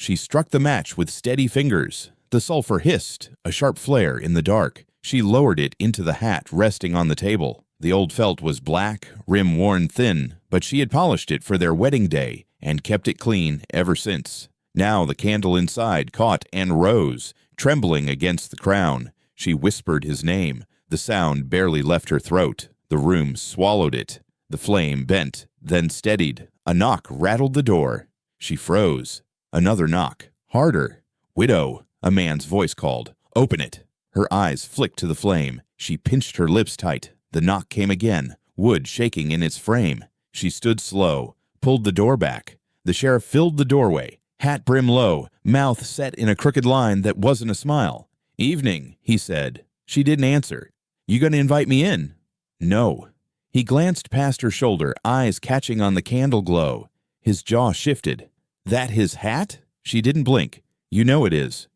She struck the match with steady fingers. The sulfur hissed, a sharp flare in the dark. She lowered it into the hat resting on the table. The old felt was black, rim worn thin, but she had polished it for their wedding day and kept it clean ever since. Now the candle inside caught and rose, trembling against the crown. She whispered his name. The sound barely left her throat. The room swallowed it. The flame bent, then steadied. A knock rattled the door. She froze. Another knock. Harder. "Widow," a man's voice called. "Open it." Her eyes flicked to the flame. She pinched her lips tight. The knock came again, wood shaking in its frame. She stood slow, pulled the door back. The sheriff filled the doorway, hat brim low, mouth set in a crooked line that wasn't a smile. "Evening," he said. She didn't answer. "You gonna invite me in?" "No." He glanced past her shoulder, eyes catching on the candle glow. His jaw shifted. "That his hat?" She didn't blink. "You know it is."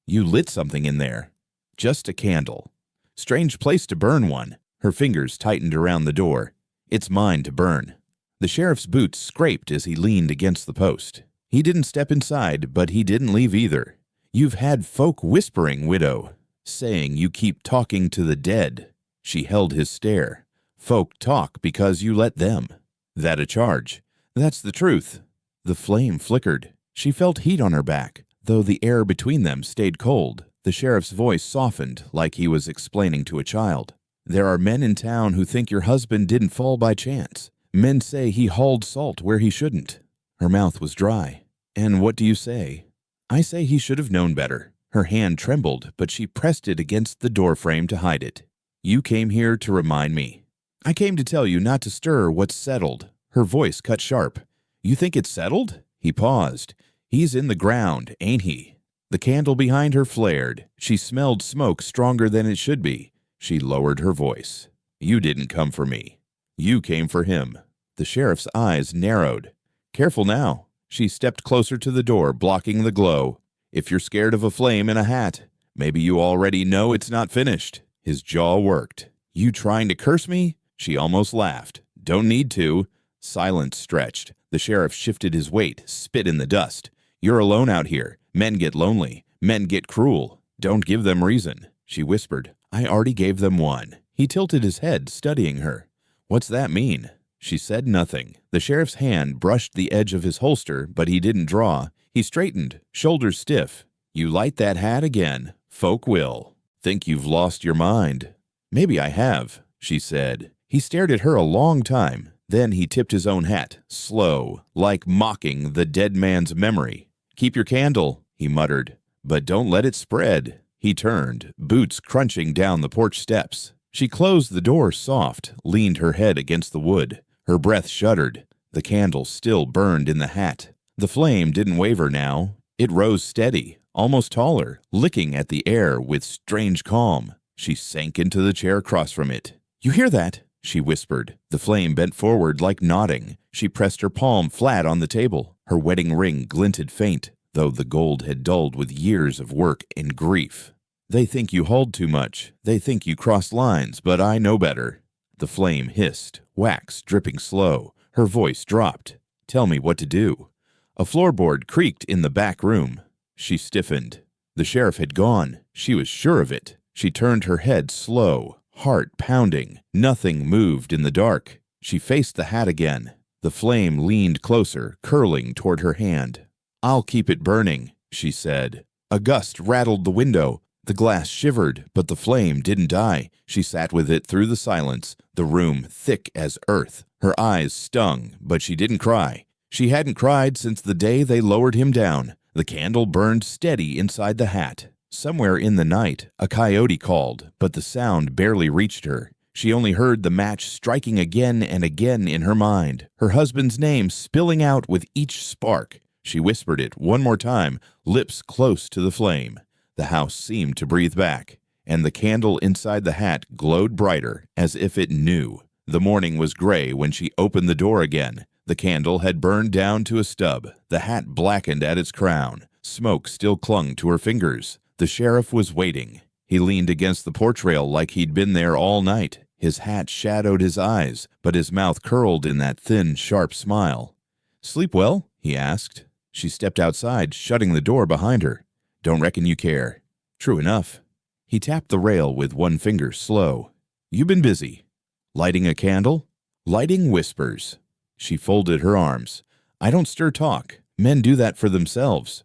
"You lit something in there." "Just a candle." "Strange place to burn one." Her fingers tightened around the door. "It's mine to burn." The sheriff's boots scraped as he leaned against the post. He didn't step inside, but he didn't leave either. "You've had folk whispering, widow, saying you keep talking to the dead." She held his stare. "Folk talk because you let them." "That a charge?" "That's the truth." The flame flickered. She felt heat on her back, though the air between them stayed cold. The sheriff's voice softened like he was explaining to a child. "There are men in town who think your husband didn't fall by chance. Men say he hauled salt where he shouldn't." Her mouth was dry. "And what do you say?" "I say he should have known better." Her hand trembled, but she pressed it against the doorframe to hide it. "You came here to remind me." "I came to tell you not to stir what's settled." Her voice cut sharp. "You think it's settled?" He paused. "He's in the ground, ain't he?" The candle behind her flared. She smelled smoke stronger than it should be. She lowered her voice. "You didn't come for me. You came for him." The sheriff's eyes narrowed. "Careful now." She stepped closer to the door, blocking the glow. "If you're scared of a flame in a hat, maybe you already know it's not finished." His jaw worked. "You trying to curse me?" She almost laughed. "Don't need to." Silence stretched. The sheriff shifted his weight, spit in the dust. "You're alone out here. Men get lonely. Men get cruel. Don't give them reason." She whispered. "I already gave them one." He tilted his head, studying her. "What's that mean?" She said nothing. The sheriff's hand brushed the edge of his holster, but he didn't draw. He straightened, shoulders stiff. "You light that hat again. Folk will. Think you've lost your mind." "Maybe I have," she said. He stared at her a long time. Then he tipped his own hat, slow, like mocking the dead man's memory. "Keep your candle," he muttered, "but don't let it spread." He turned, boots crunching down the porch steps. She closed the door soft, leaned her head against the wood. Her breath shuddered. The candle still burned in the hat. The flame didn't waver now. It rose steady, almost taller, licking at the air with strange calm. She sank into the chair across from it. "You hear that?" she whispered. The flame bent forward like nodding. She pressed her palm flat on the table. Her wedding ring glinted faint, though the gold had dulled with years of work and grief. "They think you hauled too much. They think you crossed lines, but I know better." The flame hissed, wax dripping slow. Her voice dropped. "Tell me what to do." A floorboard creaked in the back room. She stiffened. The sheriff had gone. She was sure of it. She turned her head slow, heart pounding. Nothing moved in the dark. She faced the hat again. The flame leaned closer, curling toward her hand. "I'll keep it burning," she said. A gust rattled the window. The glass shivered, but the flame didn't die. She sat with it through the silence, the room thick as earth. Her eyes stung, but she didn't cry. She hadn't cried since the day they lowered him down. The candle burned steady inside the hat. Somewhere in the night, a coyote called, but the sound barely reached her. She only heard the match striking again and again in her mind, her husband's name spilling out with each spark. She whispered it one more time, lips close to the flame. The house seemed to breathe back, and the candle inside the hat glowed brighter, as if it knew. The morning was gray when she opened the door again. The candle had burned down to a stub. The hat blackened at its crown. Smoke still clung to her fingers. The sheriff was waiting. He leaned against the porch rail like he'd been there all night. His hat shadowed his eyes, but his mouth curled in that thin, sharp smile. "Sleep well?" he asked. She stepped outside, shutting the door behind her. Don't reckon you care. True enough. He tapped the rail with one finger, slow. You been busy. Lighting a candle? Lighting whispers. She folded her arms. I don't stir talk. Men do that for themselves.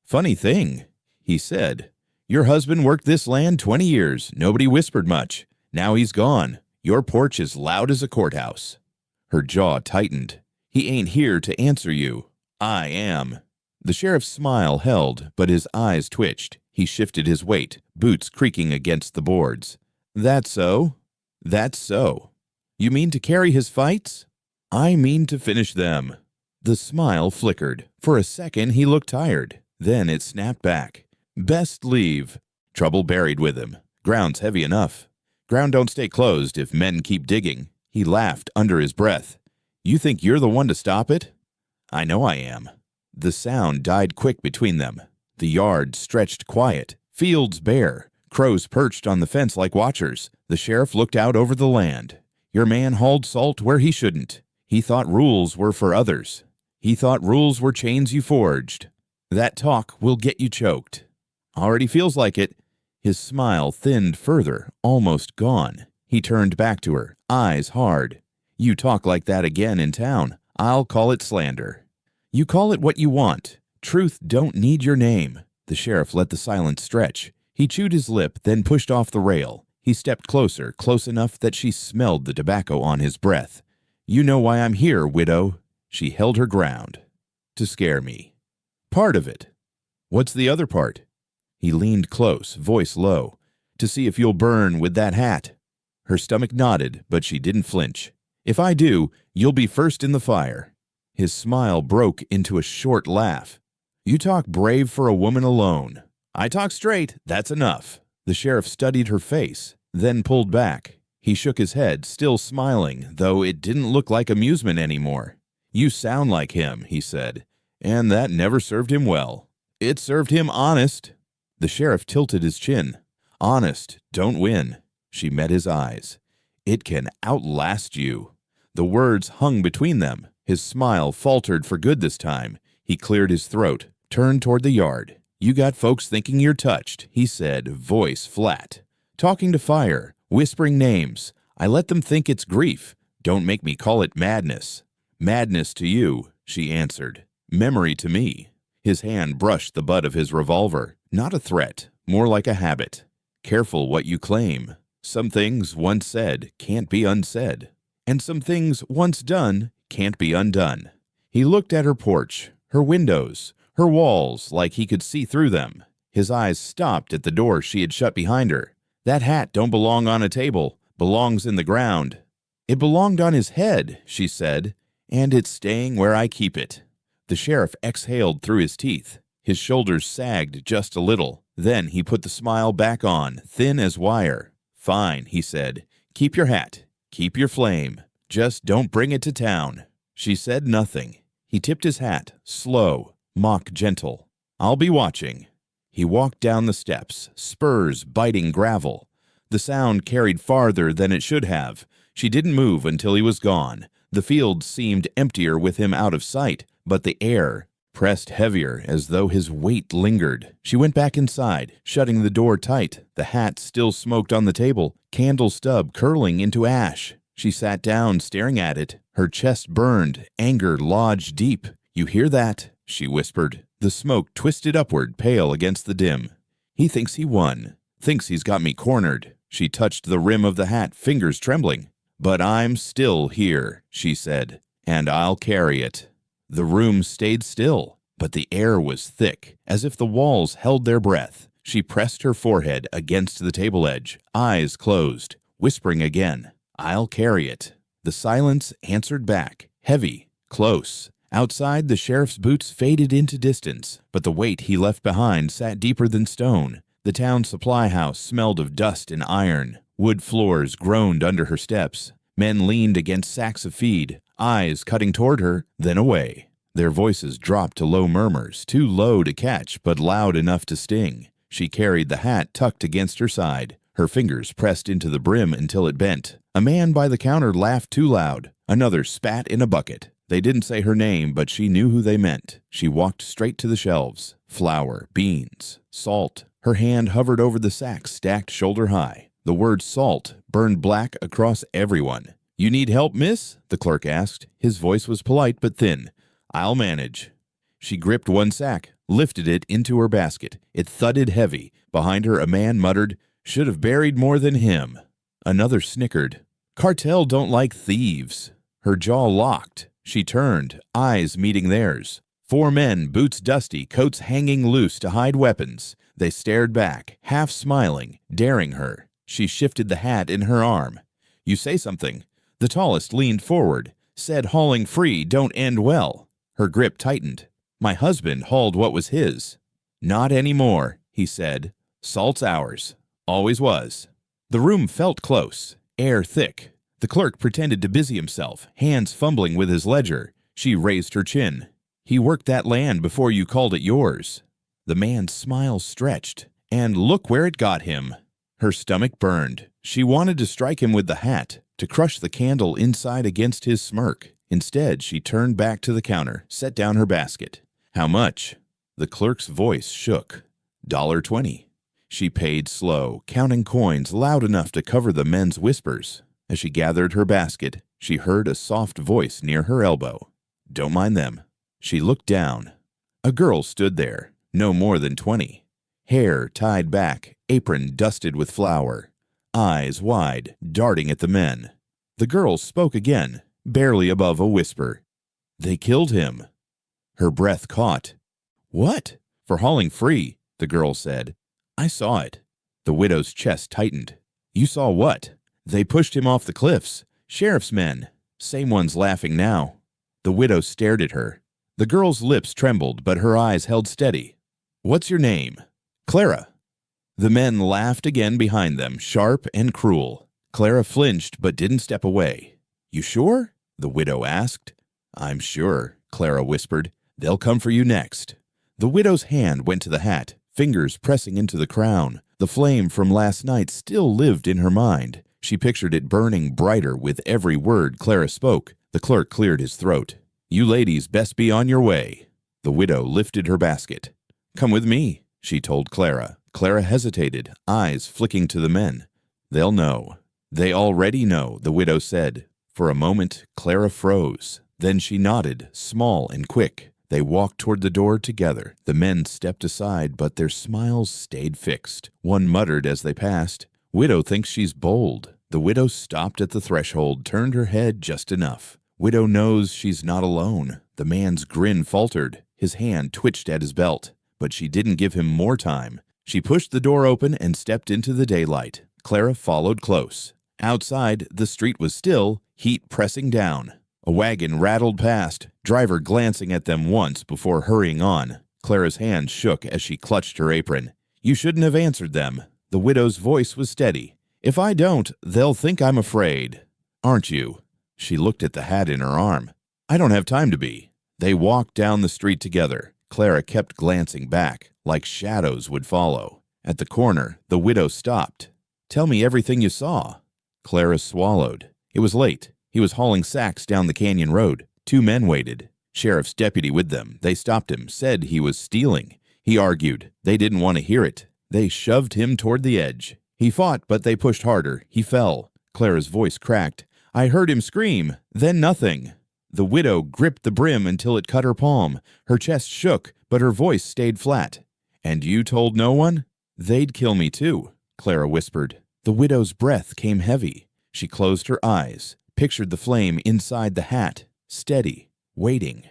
Funny thing, he said. Your husband worked this land 20 years. Nobody whispered much. Now he's gone. Your porch is loud as a courthouse. Her jaw tightened. He ain't here to answer you. I am. The sheriff's smile held, but his eyes twitched. He shifted his weight, boots creaking against the boards. That's so? That's so. You mean to carry his fights? I mean to finish them. The smile flickered. For a second he looked tired. Then it snapped back. Best leave. Trouble buried with him. Ground's heavy enough. Ground don't stay closed if men keep digging. He laughed under his breath. You think you're the one to stop it? I know I am. The sound died quick between them. The yard stretched quiet, fields bare, crows perched on the fence like watchers. The sheriff looked out over the land. Your man hauled salt where he shouldn't. He thought rules were for others. He thought rules were chains you forged. That talk will get you choked. Already feels like it. His smile thinned further, almost gone. He turned back to her, eyes hard. You talk like that again in town, I'll call it slander. You call it what you want. Truth don't need your name. The sheriff let the silence stretch. He chewed his lip, then pushed off the rail. He stepped closer, close enough that she smelled the tobacco on his breath. You know why I'm here, widow. She held her ground. To scare me. Part of it. What's the other part? He leaned close, voice low. To see if you'll burn with that hat. Her stomach nodded, but she didn't flinch. If I do, you'll be first in the fire. His smile broke into a short laugh. You talk brave for a woman alone. I talk straight, that's enough. The sheriff studied her face, then pulled back. He shook his head, still smiling, though it didn't look like amusement anymore. You sound like him, he said, and that never served him well. It served him honest. The sheriff tilted his chin. Honest, don't win. She met his eyes. It can outlast you. The words hung between them. His smile faltered for good this time. He cleared his throat, turned toward the yard. You got folks thinking you're touched, he said, voice flat. Talking to fire, whispering names. I let them think it's grief. Don't make me call it madness. Madness to you, she answered. Memory to me. His hand brushed the butt of his revolver. Not a threat, more like a habit. Careful what you claim. Some things once said can't be unsaid. And some things once done can't be undone. He looked at her porch, her windows, her walls like he could see through them. His eyes stopped at the door she had shut behind her. That hat don't belong on a table, belongs in the ground. It belonged on his head, she said, and it's staying where I keep it. The sheriff exhaled through his teeth. His shoulders sagged just a little. Then he put the smile back on, thin as wire. Fine, he said. Keep your hat. Keep your flame. Just don't bring it to town. She said nothing. He tipped his hat, slow, mock gentle. I'll be watching. He walked down the steps, spurs biting gravel. The sound carried farther than it should have. She didn't move until he was gone. The field seemed emptier with him out of sight, but the air pressed heavier as though his weight lingered. She went back inside, shutting the door tight. The hat still smoked on the table, candle stub curling into ash. She sat down, staring at it. Her chest burned, anger lodged deep. You hear that? She whispered. The smoke twisted upward, pale against the dim. He thinks he won. Thinks he's got me cornered. She touched the rim of the hat, fingers trembling. But I'm still here, she said, and I'll carry it. The room stayed still, but the air was thick, as if the walls held their breath. She pressed her forehead against the table edge, eyes closed, whispering again, I'll carry it. The silence answered back, heavy, close. Outside, the sheriff's boots faded into distance, but the weight he left behind sat deeper than stone. The town supply house smelled of dust and iron. Wood floors groaned under her steps. Men leaned against sacks of feed, eyes cutting toward her, then away. Their voices dropped to low murmurs, too low to catch, but loud enough to sting. She carried the hat tucked against her side. Her fingers pressed into the brim until it bent. A man by the counter laughed too loud. Another spat in a bucket. They didn't say her name, but she knew who they meant. She walked straight to the shelves. Flour, beans, salt. Her hand hovered over the sacks stacked shoulder high. The word salt burned black across everyone. "You need help, miss?" the clerk asked. His voice was polite but thin. "I'll manage." She gripped one sack, lifted it into her basket. It thudded heavy. Behind her, a man muttered, "Should have buried more than him." Another snickered. "Cartel don't like thieves." Her jaw locked. She turned, eyes meeting theirs. 4 men, boots dusty, coats hanging loose to hide weapons. They stared back, half smiling, daring her. She shifted the hat in her arm. "You say something." The tallest leaned forward, said hauling free don't end well. Her grip tightened. "My husband hauled what was his." "Not anymore," he said. "Salt's ours. Always was." The room felt close, air thick. The clerk pretended to busy himself, hands fumbling with his ledger. She raised her chin. "He worked that land before you called it yours." The man's smile stretched. "And look where it got him." Her stomach burned. She wanted to strike him with the hat, to crush the candle inside against his smirk. Instead, she turned back to the counter, set down her basket. "How much?" The clerk's voice shook. $1.20. She paid slow, counting coins loud enough to cover the men's whispers. As she gathered her basket, she heard a soft voice near her elbow. "Don't mind them." She looked down. A girl stood there, no more than 20. Hair tied back, apron dusted with flour. Eyes wide, darting at the men. The girl spoke again, barely above a whisper. "They killed him." Her breath caught. "What?" "For hauling free," the girl said. "I saw it." The widow's chest tightened. "You saw what?" "They pushed him off the cliffs. Sheriff's men. Same ones laughing now." The widow stared at her. The girl's lips trembled, but her eyes held steady. "What's your name?" "Clara." The men laughed again behind them, sharp and cruel. Clara flinched but didn't step away. "You sure?" the widow asked. "I'm sure," Clara whispered. "They'll come for you next." The widow's hand went to the hat, fingers pressing into the crown. The flame from last night still lived in her mind. She pictured it burning brighter with every word Clara spoke. The clerk cleared his throat. "You ladies best be on your way." The widow lifted her basket. "Come with me," she told Clara. Clara hesitated, eyes flicking to the men. "They'll know." "They already know," the widow said. For a moment, Clara froze. Then she nodded, small and quick. They walked toward the door together. The men stepped aside, but their smiles stayed fixed. One muttered as they passed, "Widow thinks she's bold." The widow stopped at the threshold, turned her head just enough. Widow knows she's not alone. The man's grin faltered. His hand twitched at his belt. But she didn't give him more time. She pushed the door open and stepped into the daylight. Clara followed close. Outside, the street was still, heat pressing down. A wagon rattled past, driver glancing at them once before hurrying on. Clara's hand shook as she clutched her apron. "You shouldn't have answered them." The widow's voice was steady. "If I don't, they'll think I'm afraid." "Aren't you?" She looked at the hat in her arm. "I don't have time to be." They walked down the street together. Clara kept glancing back, like shadows would follow. At the corner, the widow stopped. "Tell me everything you saw." Clara swallowed. It was late. He was hauling sacks down the canyon road. 2 men waited. Sheriff's deputy with them. They stopped him, said he was stealing. He argued. They didn't want to hear it. They shoved him toward the edge. He fought, but they pushed harder. He fell. Clara's voice cracked. "I heard him scream. Then nothing." The widow gripped the brim until it cut her palm. Her chest shook, but her voice stayed flat. "And you told no one?" "They'd kill me too," Clara whispered. The widow's breath came heavy. She closed her eyes, pictured the flame inside the hat, steady, waiting.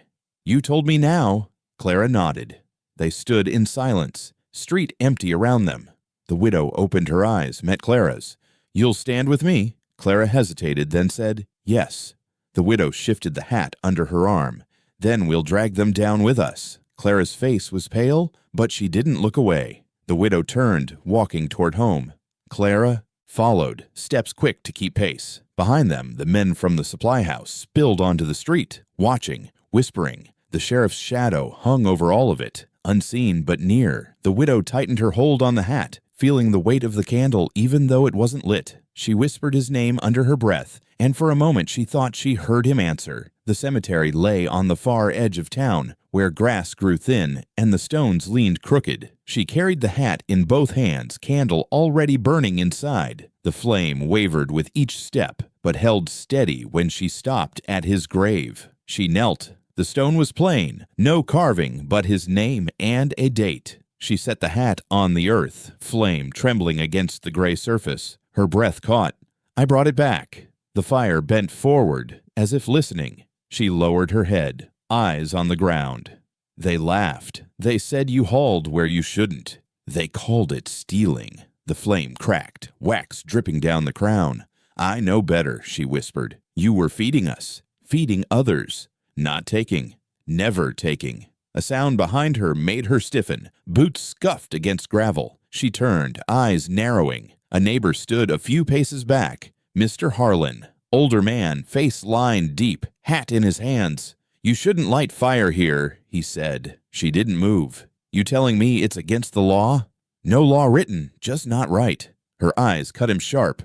"You told me now." Clara nodded. They stood in silence, street empty around them. The widow opened her eyes, met Clara's. "You'll stand with me?" Clara hesitated, then said, "Yes." The widow shifted the hat under her arm. "Then we'll drag them down with us." Clara's face was pale, but she didn't look away. The widow turned, walking toward home. Clara followed, steps quick to keep pace. Behind them, the men from the supply house spilled onto the street, watching, whispering. The sheriff's shadow hung over all of it, unseen but near. The widow tightened her hold on the hat, feeling the weight of the candle even though it wasn't lit. She whispered his name under her breath, and for a moment she thought she heard him answer. The cemetery lay on the far edge of town, where grass grew thin and the stones leaned crooked. She carried the hat in both hands, candle already burning inside. The flame wavered with each step, but held steady when she stopped at his grave. She knelt. The stone was plain, no carving but his name and a date. She set the hat on the earth, flame trembling against the gray surface. Her breath caught. I brought it back. The fire bent forward, as if listening. She lowered her head, eyes on the ground. They laughed. They said you hauled where you shouldn't. They called it stealing. The flame cracked, wax dripping down the crown. I know better, she whispered. You were feeding us, feeding others. Not taking, never taking. A sound behind her made her stiffen. Boots scuffed against gravel. She turned, eyes narrowing. A neighbor stood a few paces back. Mr. Harlan, older man, face lined deep, hat in his hands. You shouldn't light fire here, he said. She didn't move. You telling me it's against the law? No law written, just not right. Her eyes cut him sharp.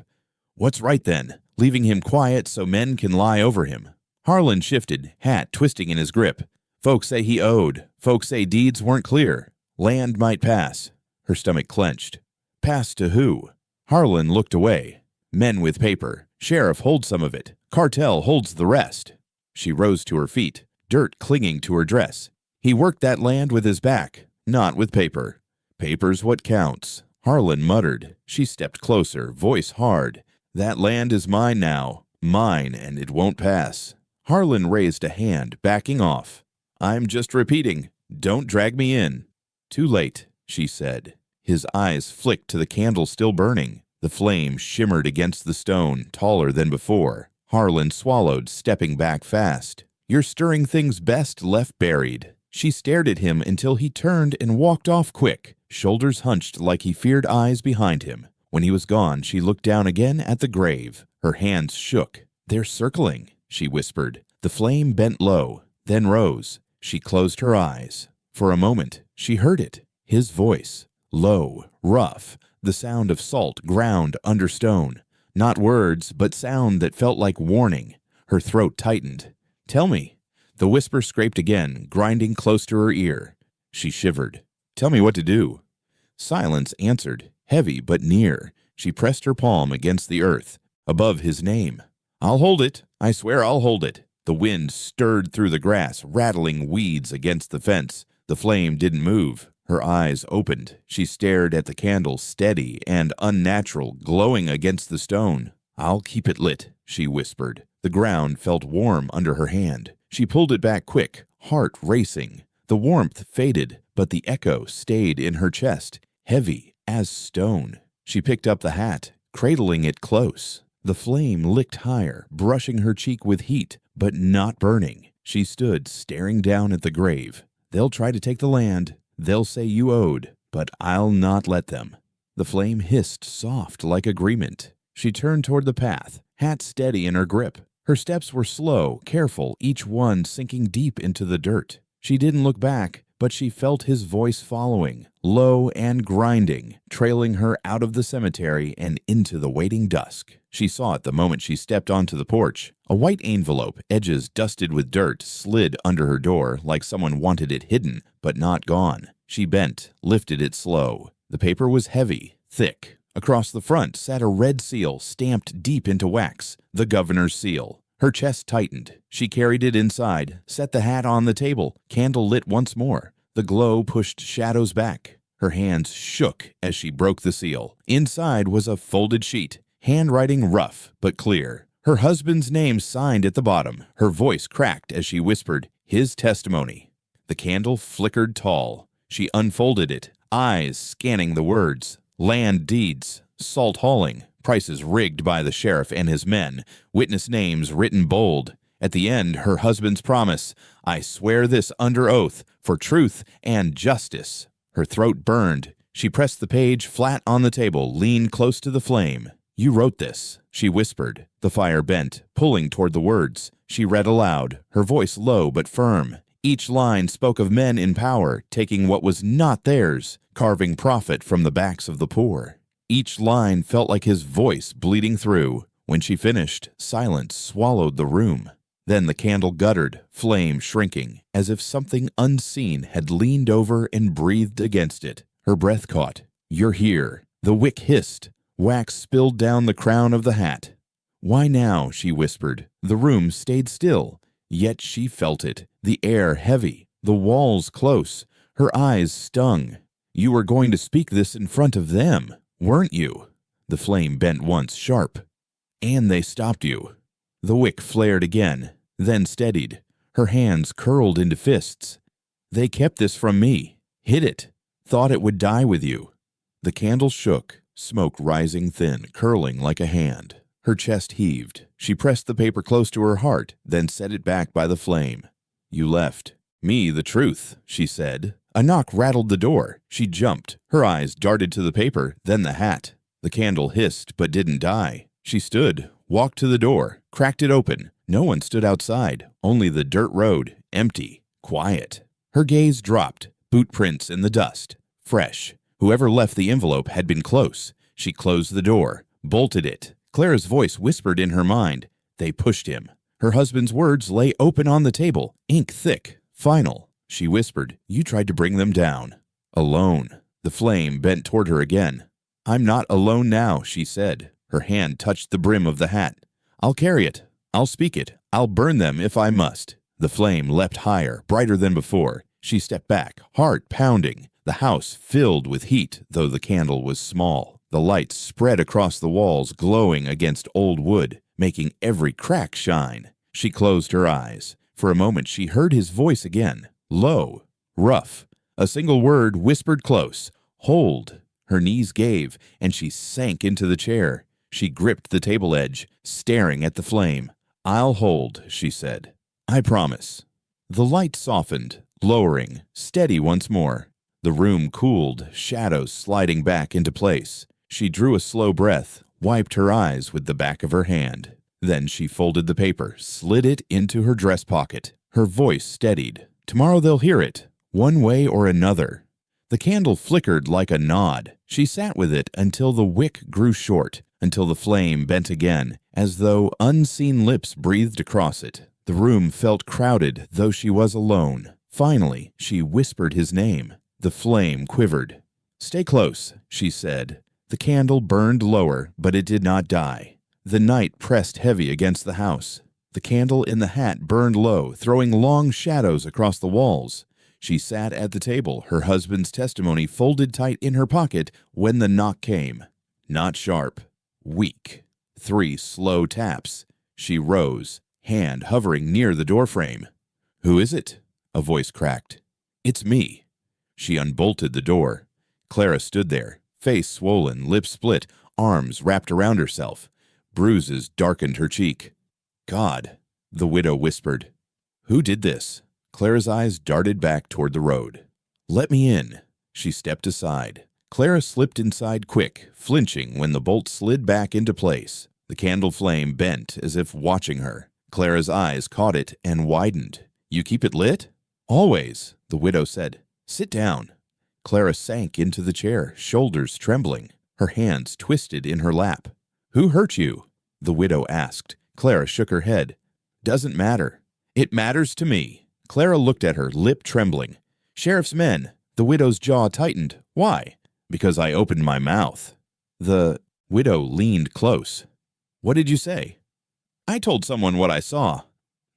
What's right then? Leaving him quiet so men can lie over him. Harlan shifted, hat twisting in his grip. Folks say he owed. Folks say deeds weren't clear. Land might pass. Her stomach clenched. Pass to who? Harlan looked away. Men with paper. Sheriff holds some of it. Cartel holds the rest. She rose to her feet, dirt clinging to her dress. He worked that land with his back, not with paper. Paper's what counts. Harlan muttered. She stepped closer, voice hard. That land is mine now. Mine, and it won't pass. Harlan raised a hand, backing off. I'm just repeating. Don't drag me in. Too late, she said. His eyes flicked to the candle still burning. The flame shimmered against the stone, taller than before. Harlan swallowed, stepping back fast. You're stirring things best left buried. She stared at him until he turned and walked off quick, shoulders hunched like he feared eyes behind him. When he was gone, she looked down again at the grave. Her hands shook. They're circling, she whispered. The flame bent low, then rose. She closed her eyes. For a moment, she heard it. His voice. Low, rough, the sound of salt ground under stone. Not words, but sound that felt like warning. Her throat tightened. Tell me. The whisper scraped again, grinding close to her ear. She shivered. Tell me what to do. Silence answered, heavy but near. She pressed her palm against the earth, above his name. I'll hold it. I swear I'll hold it. The wind stirred through the grass, rattling weeds against the fence. The flame didn't move. Her eyes opened. She stared at the candle, steady and unnatural, glowing against the stone. I'll keep it lit, she whispered. The ground felt warm under her hand. She pulled it back quick, heart racing. The warmth faded, but the echo stayed in her chest, heavy as stone. She picked up the hat, cradling it close. The flame licked higher, brushing her cheek with heat, but not burning. She stood staring down at the grave. They'll try to take the land. They'll say you owed, but I'll not let them. The flame hissed soft like agreement. She turned toward the path, hat steady in her grip. Her steps were slow, careful, each one sinking deep into the dirt. She didn't look back, but she felt his voice following, low and grinding, trailing her out of the cemetery and into the waiting dusk. She saw it the moment she stepped onto the porch. A white envelope, edges dusted with dirt, slid under her door like someone wanted it hidden, but not gone. She bent, lifted it slow. The paper was heavy, thick. Across the front sat a red seal stamped deep into wax, the governor's seal. Her chest tightened. She carried it inside, set the hat on the table, candle lit once more. The glow pushed shadows back. Her hands shook as she broke the seal. Inside was a folded sheet, handwriting rough but clear. Her husband's name signed at the bottom. Her voice cracked as she whispered, his testimony. The candle flickered tall. She unfolded it, eyes scanning the words. Land deeds, salt hauling, prices rigged by the sheriff and his men, witness names written bold. At the end, her husband's promise, I swear this under oath for truth and justice. Her throat burned. She pressed the page flat on the table, leaned close to the flame. You wrote this, she whispered. The fire bent, pulling toward the words. She read aloud, her voice low but firm. Each line spoke of men in power, taking what was not theirs, carving profit from the backs of the poor. Each line felt like his voice bleeding through. When she finished, silence swallowed the room. Then the candle guttered, flame shrinking, as if something unseen had leaned over and breathed against it. Her breath caught. "You're here." The wick hissed. Wax spilled down the crown of the hat. "Why now?" she whispered. The room stayed still, yet she felt it, the air heavy, the walls close. Her eyes stung. "You were going to speak this in front of them, weren't you?" The flame bent once, sharp. "And they stopped you." The wick flared again, then steadied. Her hands curled into fists. "They kept this from me, hid it, thought it would die with you." The candle shook, smoke rising thin, curling like a hand. Her chest heaved. She pressed the paper close to her heart, then set it back by the flame. "You left me the truth," she said. A knock rattled the door. She jumped. Her eyes darted to the paper, then the hat. The candle hissed but didn't die. She stood, walked to the door, cracked it open. No one stood outside, only the dirt road, empty, quiet. Her gaze dropped, boot prints in the dust, fresh. Whoever left the envelope had been close. She closed the door, bolted it. Clara's voice whispered in her mind. They pushed him. Her husband's words lay open on the table, ink thick, final. She whispered, "You tried to bring them down." Alone. The flame bent toward her again. "I'm not alone now," she said. Her hand touched the brim of the hat. "I'll carry it. I'll speak it. I'll burn them if I must." The flame leapt higher, brighter than before. She stepped back, heart pounding. The house filled with heat, though the candle was small. The light spread across the walls, glowing against old wood, making every crack shine. She closed her eyes. For a moment she heard his voice again, low, rough. A single word whispered close, "Hold." Her knees gave, and she sank into the chair. She gripped the table edge, staring at the flame. "I'll hold," she said. "I promise." The light softened, lowering, steady once more. The room cooled, shadows sliding back into place. She drew a slow breath, wiped her eyes with the back of her hand. Then she folded the paper, slid it into her dress pocket. Her voice steadied. "Tomorrow they'll hear it, one way or another." The candle flickered like a nod. She sat with it until the wick grew short, until the flame bent again, as though unseen lips breathed across it. The room felt crowded, though she was alone. Finally, she whispered his name. The flame quivered. "Stay close," she said. The candle burned lower, but it did not die. The night pressed heavy against the house. The candle in the hat burned low, throwing long shadows across the walls. She sat at the table, her husband's testimony folded tight in her pocket, when the knock came. Not sharp, weak. 3 slow taps. She rose, hand hovering near the doorframe. "Who is it?" A voice cracked. "It's me." She unbolted the door. Clara stood there, face swollen, lips split, arms wrapped around herself. Bruises darkened her cheek. "God," the widow whispered. "Who did this?" Clara's eyes darted back toward the road. "Let me in." She stepped aside. Clara slipped inside quick, flinching when the bolt slid back into place. The candle flame bent as if watching her. Clara's eyes caught it and widened. "You keep it lit?" "Always," the widow said. "Sit down." Clara sank into the chair, shoulders trembling. Her hands twisted in her lap. "Who hurt you?" the widow asked. Clara shook her head. "Doesn't matter." "It matters to me." Clara looked at her, lip trembling. "Sheriff's men." The widow's jaw tightened. "Why?" "Because I opened my mouth." The widow leaned close. "What did you say?" "I told someone what I saw."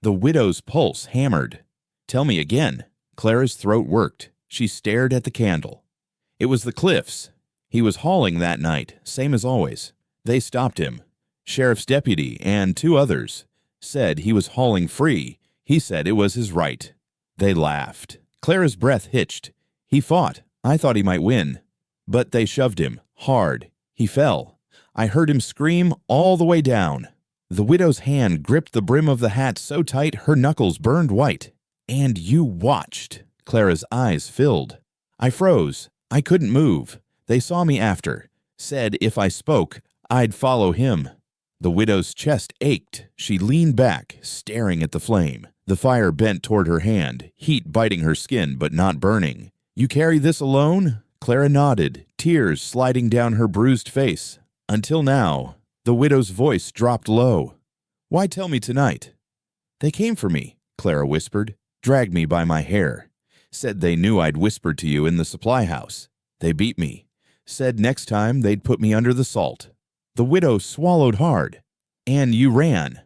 The widow's pulse hammered. "Tell me again." Clara's throat worked. She stared at the candle. "It was the Cliffs. He was hauling that night, same as always. They stopped him. Sheriff's deputy and 2 others. Said he was hauling free. He said it was his right. They laughed." Clara's breath hitched. "He fought. I thought he might win. But they shoved him, hard. He fell. I heard him scream all the way down." The widow's hand gripped the brim of the hat so tight her knuckles burned white. "And you watched." Clara's eyes filled. "I froze. I couldn't move. They saw me after. Said if I spoke, I'd follow him." The widow's chest ached. She leaned back, staring at the flame. The fire bent toward her hand, heat biting her skin but not burning. "You carry this alone?" Clara nodded, tears sliding down her bruised face. Until now. The widow's voice dropped low. Why tell me tonight? They came for me, Clara whispered, dragged me by my hair. Said they knew I'd whispered to you in the supply house. They beat me. Said next time they'd put me under the salt. The widow swallowed hard. And you ran.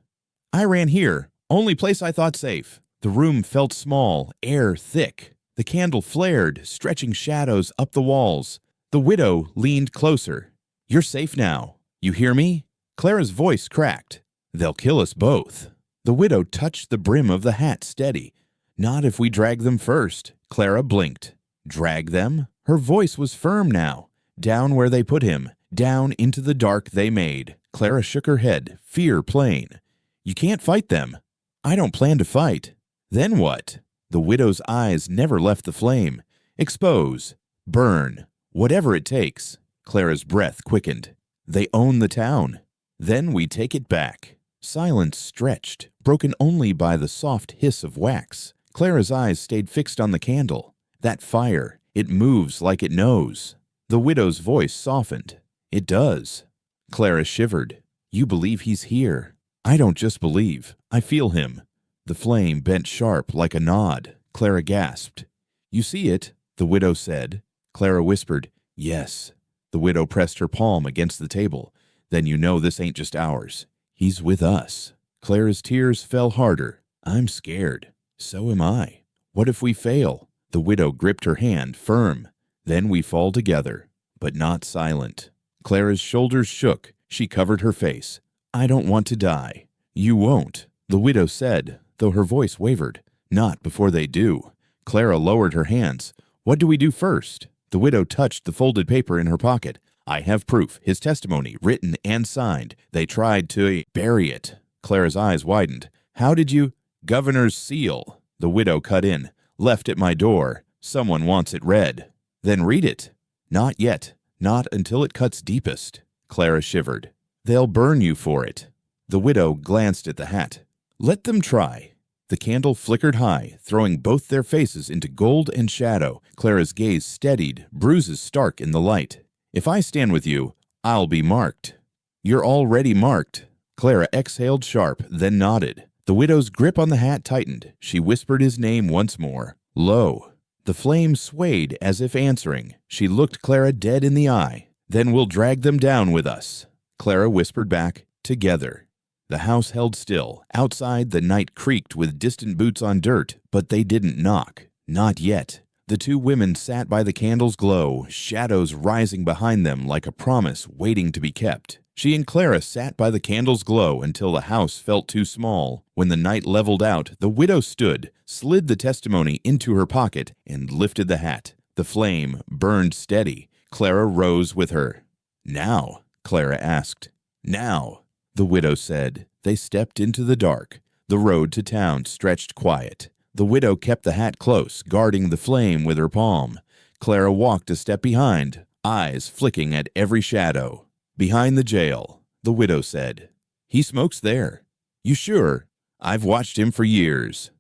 I ran here, only place I thought safe. The room felt small, air thick. The candle flared, stretching shadows up the walls. The widow leaned closer. You're safe now. You hear me? Clara's voice cracked. They'll kill us both. The widow touched the brim of the hat steady. Not if we drag them first. Clara blinked. Drag them? Her voice was firm now. Down where they put him. Down into the dark they made. Clara shook her head, fear plain. You can't fight them. I don't plan to fight. Then what? The widow's eyes never left the flame. Expose. Burn. Whatever it takes. Clara's breath quickened. They own the town. Then we take it back. Silence stretched, broken only by the soft hiss of wax. Clara's eyes stayed fixed on the candle. That fire, it moves like it knows. The widow's voice softened. It does. Clara shivered. You believe he's here. I don't just believe. I feel him. The flame bent sharp like a nod. Clara gasped. You see it, the widow said. Clara whispered, yes. The widow pressed her palm against the table. Then you know this ain't just ours. He's with us. Clara's tears fell harder. I'm scared. So am I. What if we fail? The widow gripped her hand firm. Then we fall together, but not silent. Clara's shoulders shook. She covered her face. I don't want to die. You won't, the widow said, though her voice wavered. Not before they do. Clara lowered her hands. What do we do first? The widow touched the folded paper in her pocket. I have proof, his testimony, written and signed. They tried to bury it. Clara's eyes widened. How did you? Governor's seal. The widow cut in. Left at my door. Someone wants it read. Then read it. Not yet. Not until it cuts deepest. Clara shivered. They'll burn you for it. The widow glanced at the hat. Let them try. The candle flickered high, throwing both their faces into gold and shadow. Clara's gaze steadied, bruises stark in the light. If I stand with you, I'll be marked. You're already marked. Clara exhaled sharp, then nodded. The widow's grip on the hat tightened. She whispered his name once more. Low. The flame swayed as if answering. She looked Clara dead in the eye. Then we'll drag them down with us. Clara whispered back, together. The house held still. Outside, the night creaked with distant boots on dirt, but they didn't knock. Not yet. The two women sat by the candle's glow, shadows rising behind them like a promise waiting to be kept. She and Clara sat by the candle's glow until the house felt too small. When the night leveled out, the widow stood, slid the testimony into her pocket, and lifted the hat. The flame burned steady. Clara rose with her. Now, Clara asked. Now, the widow said. They stepped into the dark. The road to town stretched quiet. The widow kept the hat close, guarding the flame with her palm. Clara walked a step behind, eyes flicking at every shadow. Behind the jail, the widow said. He smokes there. You sure? I've watched him for years.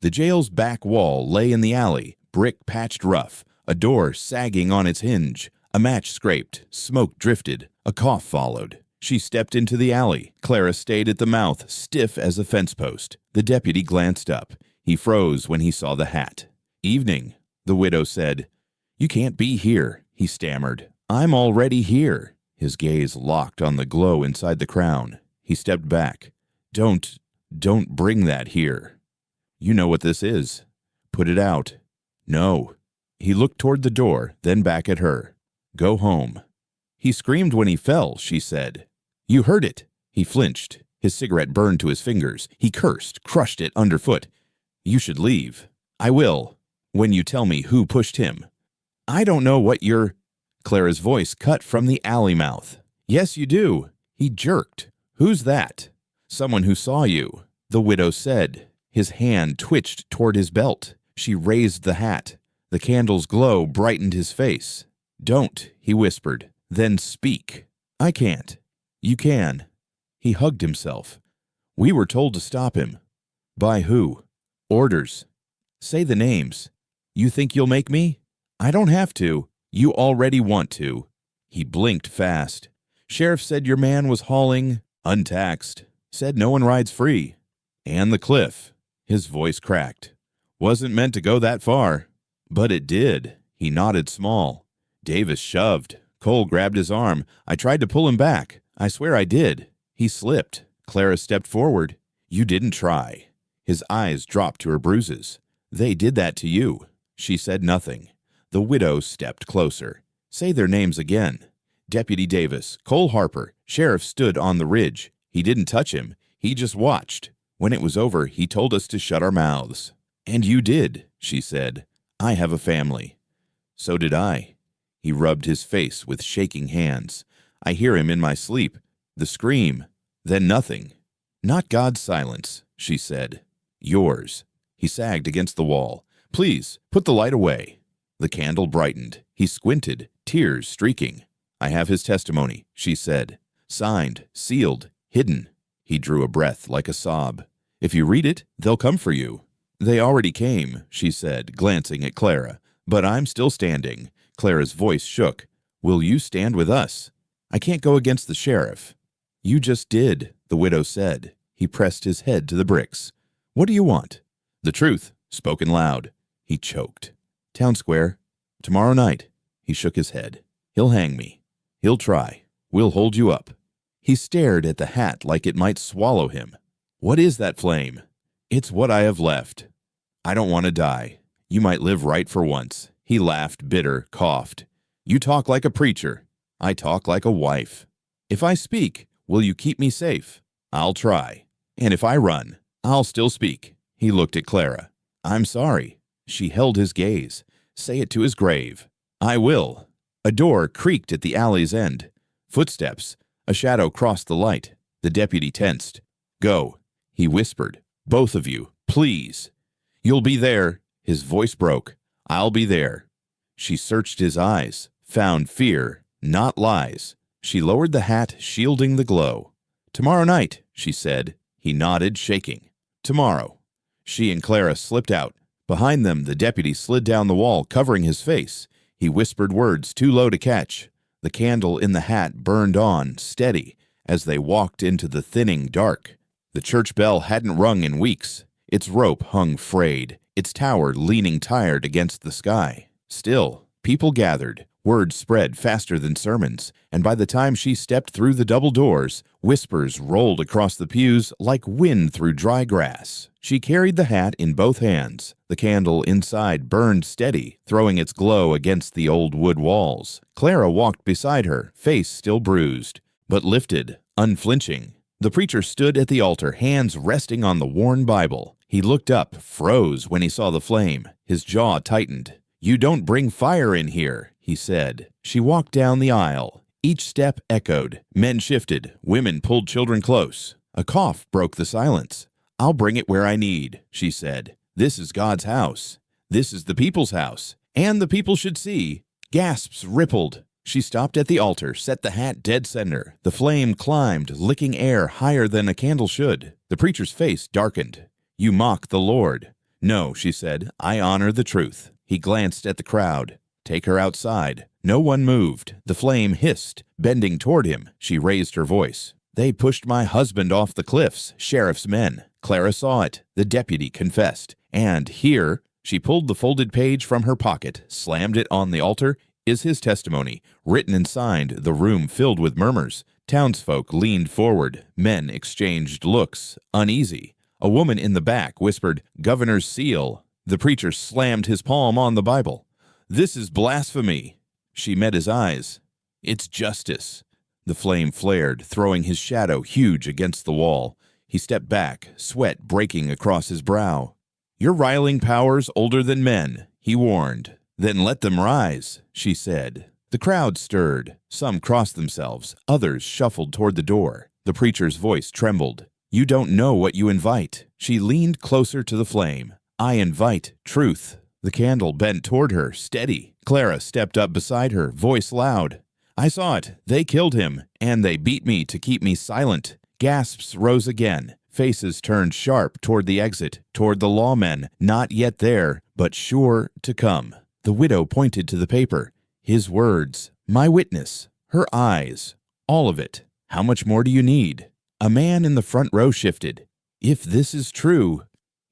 The jail's back wall lay in the alley, brick patched rough, a door sagging on its hinge. A match scraped, smoke drifted, a cough followed. She stepped into the alley. Clara stayed at the mouth, stiff as a fence post. The deputy glanced up. He froze when he saw the hat. Evening, the widow said. You can't be here, he stammered. I'm already here. His gaze locked on the glow inside the crown. He stepped back. Don't bring that here. You know what this is. Put it out. No. He looked toward the door, then back at her. Go home. He screamed when he fell, she said. You heard it. He flinched. His cigarette burned to his fingers. He cursed, crushed it underfoot. You should leave. I will. When you tell me who pushed him. I don't know what you're... Clara's voice cut from the alley mouth. Yes, you do. He jerked. Who's that? Someone who saw you. The widow said. His hand twitched toward his belt. She raised the hat. The candle's glow brightened his face. Don't, he whispered. Then speak. I can't. You can. He hugged himself. We were told to stop him. By who? Orders. Say the names. You think you'll make me? I don't have to. You already want to." He blinked fast. "Sheriff said your man was hauling untaxed. Said no one rides free. And the cliff." His voice cracked. "Wasn't meant to go that far." "But it did." He nodded small. Davis shoved. Cole grabbed his arm. "I tried to pull him back. I swear I did. He slipped." Clara stepped forward. "You didn't try." His eyes dropped to her bruises. "They did that to you." She said nothing. The widow stepped closer. "Say their names again." Deputy Davis, Cole Harper. Sheriff stood on the ridge. He didn't touch him. He just watched. When it was over, he told us to shut our mouths. "And you did," she said. "I have a family." "So did I." He rubbed his face with shaking hands. "I hear him in my sleep. The scream. Then nothing." "Not God's silence," she said. "Yours." He sagged against the wall. "Please, put the light away." The candle brightened. He squinted, tears streaking. "I have his testimony," she said. "Signed, sealed, hidden." He drew a breath like a sob. "If you read it, they'll come for you." "They already came," she said, glancing at Clara. "But I'm still standing." Clara's voice shook. "Will you stand with us?" "I can't go against the sheriff." "You just did," the widow said. He pressed his head to the bricks. "What do you want?" "The truth, spoken loud." He choked. "Town Square. Tomorrow night." He shook his head. "He'll hang me. He'll try. We'll hold you up." He stared at the hat like it might swallow him. "What is that flame?" "It's what I have left. I don't want to die. You might live right for once." He laughed, bitter, coughed. "You talk like a preacher. I talk like a wife. If I speak, will you keep me safe? I'll try. And if I run, I'll still speak." He looked at Clara. "I'm sorry." She held his gaze. "Say it to his grave." "I will." A door creaked at the alley's end. Footsteps. A shadow crossed the light. The deputy tensed. "Go," he whispered. "Both of you, please." "You'll be there." His voice broke. "I'll be there." She searched his eyes, found fear, not lies. She lowered the hat, shielding the glow. "Tomorrow night," she said. He nodded, shaking. "Tomorrow." She and Clara slipped out. Behind them, the deputy slid down the wall, covering his face. He whispered words too low to catch. The candle in the hat burned on, steady, as they walked into the thinning dark. The church bell hadn't rung in weeks. Its rope hung frayed, its tower leaning tired against the sky. Still, people gathered. Word spread faster than sermons, and by the time she stepped through the double doors, whispers rolled across the pews like wind through dry grass. She carried the hat in both hands. The candle inside burned steady, throwing its glow against the old wood walls. Clara walked beside her, face still bruised, but lifted, unflinching. The preacher stood at the altar, hands resting on the worn Bible. He looked up, froze when he saw the flame. His jaw tightened. "You don't bring fire in here," he said. She walked down the aisle. Each step echoed. Men shifted. Women pulled children close. A cough broke the silence. "I'll bring it where I need," she said. "This is God's house. This is the people's house. And the people should see." Gasps rippled. She stopped at the altar, set the hat dead center. The flame climbed, licking air higher than a candle should. The preacher's face darkened. "You mock the Lord." "No," she said. "I honor the truth." He glanced at the crowd. "Take her outside." No one moved. The flame hissed. Bending toward him, she raised her voice. "They pushed my husband off the cliffs, sheriff's men." Clara saw it. The deputy confessed. "And here," she pulled the folded page from her pocket, slammed it on the altar, "is his testimony, written and signed." The room filled with murmurs. Townsfolk leaned forward. Men exchanged looks, uneasy. A woman in the back whispered, "Governor's seal." The preacher slammed his palm on the Bible. "This is blasphemy." She met his eyes. "It's justice." The flame flared, throwing his shadow huge against the wall. He stepped back, sweat breaking across his brow. "You're riling powers older than men," he warned. "Then let them rise," she said. The crowd stirred. Some crossed themselves. Others shuffled toward the door. The preacher's voice trembled. "You don't know what you invite." She leaned closer to the flame. "I invite truth." The candle bent toward her, steady. Clara stepped up beside her, voice loud. "I saw it. They killed him, and they beat me to keep me silent." Gasps rose again. Faces turned sharp toward the exit, toward the lawmen, not yet there, but sure to come. The widow pointed to the paper. His words, my witness, her eyes, all of it. How much more do you need? A man in the front row shifted. If this is true,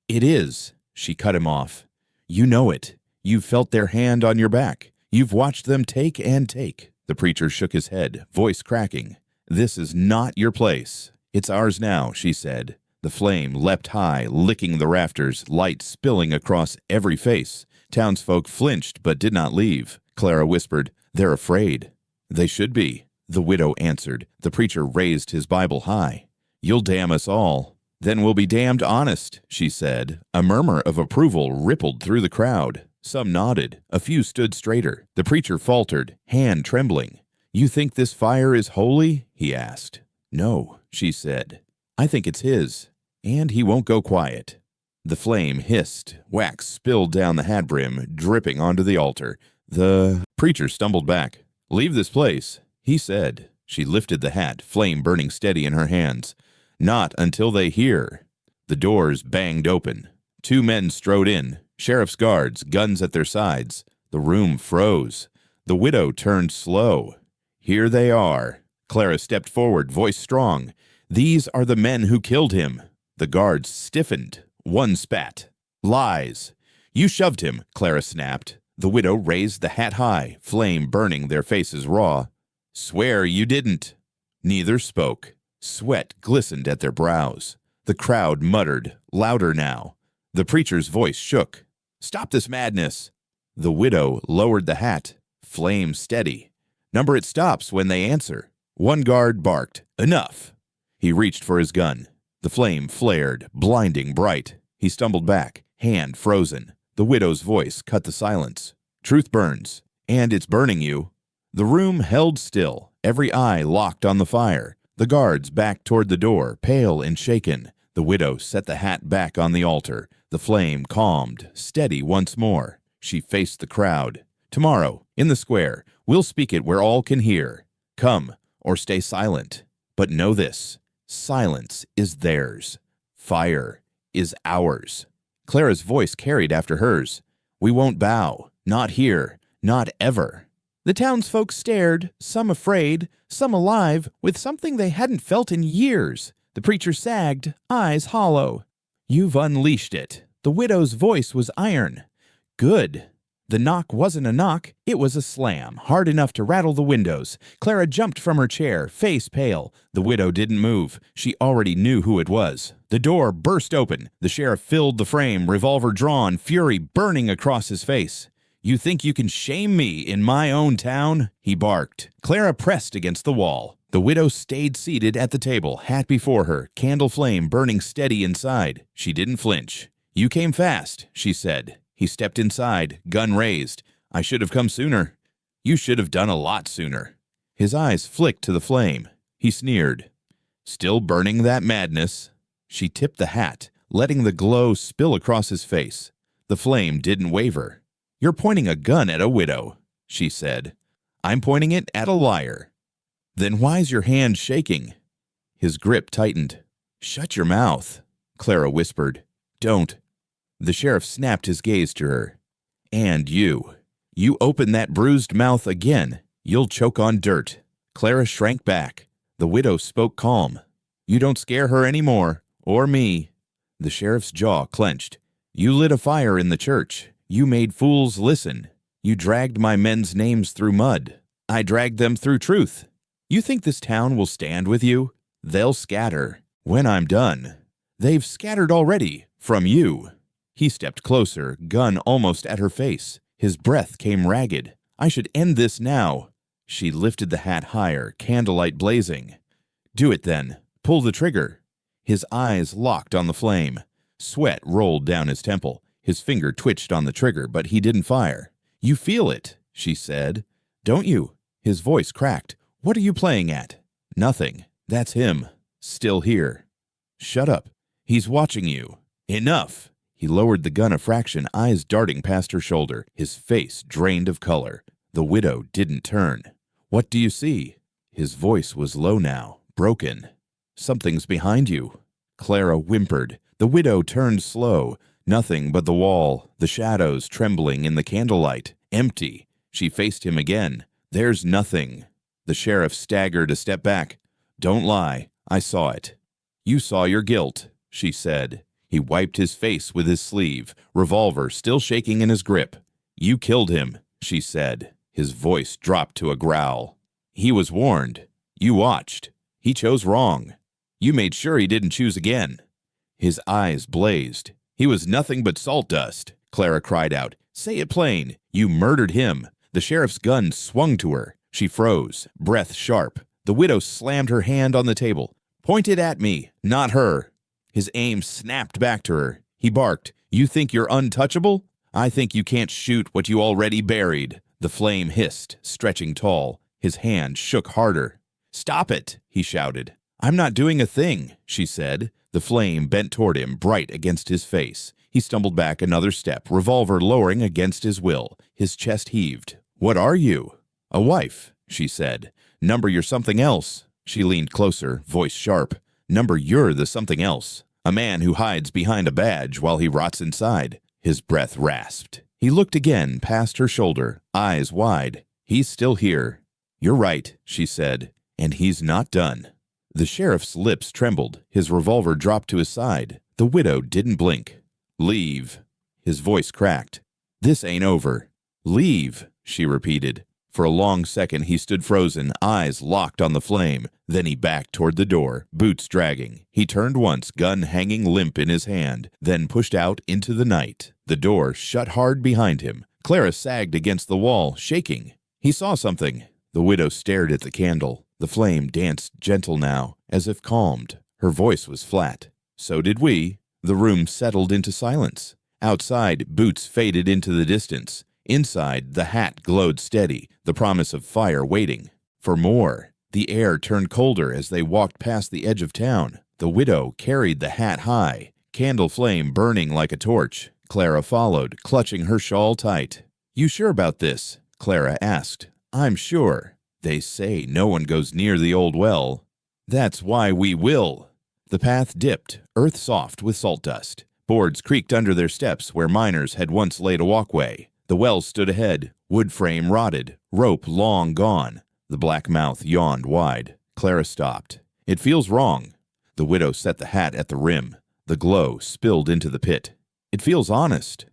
it is. She cut him off. You know it. You've felt their hand on your back. You've watched them take and take. The preacher shook his head, voice cracking. This is not your place. It's ours now, she said. The flame leapt high, licking the rafters, light spilling across every face. Townsfolk flinched but did not leave. Clara whispered, they're afraid. They should be, the widow answered. The preacher raised his Bible high. You'll damn us all. Then we'll be damned honest, she said. A murmur of approval rippled through the crowd. Some nodded. A few stood straighter. The preacher faltered, hand trembling. You think this fire is holy? He asked. No, she said. I think it's his, and he won't go quiet. The flame hissed. Wax spilled down the hat brim, dripping onto the altar. The preacher stumbled back. Leave this place, he said. She lifted the hat, flame burning steady in her hands. Not until they hear. The doors banged open. 2 men strode in, sheriff's guards, guns at their sides. The room froze. The widow turned slow. Here they are. Clara stepped forward, voice strong. These are the men who killed him. The guards stiffened. One spat. Lies. You shoved him, Clara snapped. The widow raised the hat high, flame burning their faces raw. Swear you didn't. Neither spoke. Sweat glistened at their brows. The crowd muttered, louder now. The preacher's voice shook. Stop this madness. The widow lowered the hat, flame steady. Number it stops when they answer. One guard barked, enough. He reached for his gun. The flame flared, blinding bright. He stumbled back, hand frozen. The widow's voice cut the silence. Truth burns, and it's burning you. The room held still, every eye locked on the fire. The guards backed toward the door, pale and shaken. The widow set the hat back on the altar. The flame calmed, steady once more. She faced the crowd. Tomorrow, in the square, we'll speak it where all can hear. Come, or stay silent. But know this, silence is theirs. Fire is ours. Clara's voice carried after hers. We won't bow, not here, not ever. The townsfolk stared, some afraid, some alive, with something they hadn't felt in years. The preacher sagged, eyes hollow. You've unleashed it. The widow's voice was iron. Good. The knock wasn't a knock, it was a slam, hard enough to rattle the windows. Clara jumped from her chair, face pale. The widow didn't move. She already knew who it was. The door burst open. The sheriff filled the frame, revolver drawn, fury burning across his face. You think you can shame me in my own town? He barked. Clara pressed against the wall. The widow stayed seated at the table, hat before her, candle flame burning steady inside. She didn't flinch. You came fast, she said. He stepped inside, gun raised. I should have come sooner. You should have done a lot sooner. His eyes flicked to the flame. He sneered. Still burning that madness? She tipped the hat, letting the glow spill across his face. The flame didn't waver. You're pointing a gun at a widow, she said. I'm pointing it at a liar. Then why's your hand shaking? His grip tightened. Shut your mouth, Clara whispered. Don't. The sheriff snapped his gaze to her. And you. You open that bruised mouth again, you'll choke on dirt. Clara shrank back. The widow spoke calm. You don't scare her anymore, or me. The sheriff's jaw clenched. You lit a fire in the church. You made fools listen. You dragged my men's names through mud. I dragged them through truth. You think this town will stand with you? They'll scatter. When I'm done. They've scattered already, from you. He stepped closer, gun almost at her face. His breath came ragged. I should end this now. She lifted the hat higher, candlelight blazing. Do it then. Pull the trigger. His eyes locked on the flame. Sweat rolled down his temple. His finger twitched on the trigger, but he didn't fire. You feel it, she said. Don't you? His voice cracked. What are you playing at? Nothing. That's him. Still here. Shut up. He's watching you. Enough. He lowered the gun a fraction, eyes darting past her shoulder, his face drained of color. The widow didn't turn. What do you see? His voice was low now, broken. Something's behind you. Clara whimpered. The widow turned slow. Nothing but the wall, the shadows trembling in the candlelight. Empty. She faced him again. "There's nothing." The sheriff staggered a step back. "Don't lie. I saw it." "You saw your guilt," she said. He wiped his face with his sleeve, revolver still shaking in his grip. "You killed him," she said. His voice dropped to a growl. "He was warned. You watched. He chose wrong. You made sure he didn't choose again." His eyes blazed. "He was nothing but salt dust," Clara cried out. "Say it plain. You murdered him." The sheriff's gun swung to her. She froze, breath sharp. The widow slammed her hand on the table. "Point it at me, not her." His aim snapped back to her. He barked, "You think you're untouchable? I think you can't shoot what you already buried." The flame hissed, stretching tall. His hand shook harder. "Stop it," he shouted. "I'm not doing a thing," she said. The flame bent toward him, bright against his face. He stumbled back another step, revolver lowering against his will. His chest heaved. "What are you?" "A wife," she said. "Number, you're something else." She leaned closer, voice sharp. "Number, you're the something else. A man who hides behind a badge while he rots inside." His breath rasped. He looked again, past her shoulder, eyes wide. "He's still here." "You're right," she said. "And he's not done." The sheriff's lips trembled. His revolver dropped to his side. The widow didn't blink. "Leave." His voice cracked. "This ain't over." "Leave," she repeated. For a long second he stood frozen, eyes locked on the flame. Then he backed toward the door, boots dragging. He turned once, gun hanging limp in his hand, then pushed out into the night. The door shut hard behind him. Clara sagged against the wall, shaking. He saw something. The widow stared at the candle. The flame danced gentle now, as if calmed. Her voice was flat. "So did we." The room settled into silence. Outside, boots faded into the distance. Inside, the hat glowed steady, the promise of fire waiting. For more. The air turned colder as they walked past the edge of town. The widow carried the hat high, candle flame burning like a torch. Clara followed, clutching her shawl tight. "You sure about this?" Clara asked. "I'm sure. They say no one goes near the old well." "That's why we will." The path dipped, earth soft with salt dust. Boards creaked under their steps where miners had once laid a walkway. The well stood ahead, wood frame rotted, rope long gone. The black mouth yawned wide. Clara stopped. "It feels wrong." The widow set the hat at the rim. The glow spilled into the pit. "It feels honest."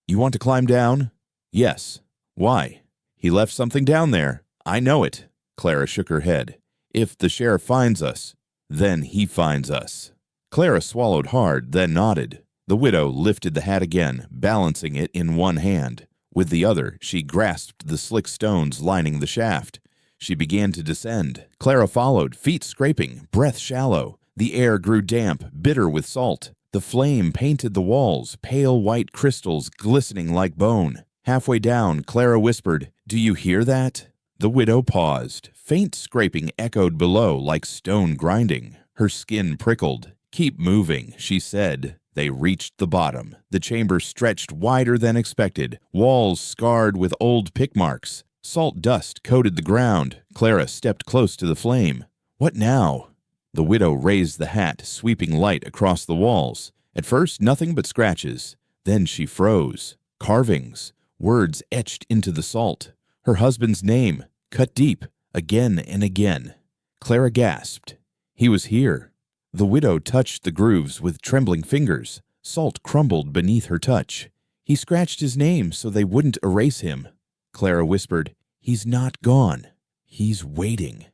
"You want to climb down?" "Yes." "Why?" "He left something down there." "I know it." Clara shook her head. "If the sheriff finds us, then he finds us." Clara swallowed hard, then nodded. The widow lifted the hat again, balancing it in one hand. With the other, she grasped the slick stones lining the shaft. She began to descend. Clara followed, feet scraping, breath shallow. The air grew damp, bitter with salt. The flame painted the walls, pale white crystals glistening like bone. Halfway down, Clara whispered, "Do you hear that?" The widow paused. Faint scraping echoed below like stone grinding. Her skin prickled. "Keep moving," she said. They reached the bottom. The chamber stretched wider than expected, walls scarred with old pick marks. Salt dust coated the ground. Clara stepped close to the flame. "What now?" The widow raised the hat, sweeping light across the walls. At first, nothing but scratches. Then she froze. Carvings, words etched into the salt. Her husband's name, cut deep, again and again. Clara gasped. He was here. The widow touched the grooves with trembling fingers. Salt crumbled beneath her touch. He scratched his name so they wouldn't erase him. Clara whispered, "He's not gone. He's waiting."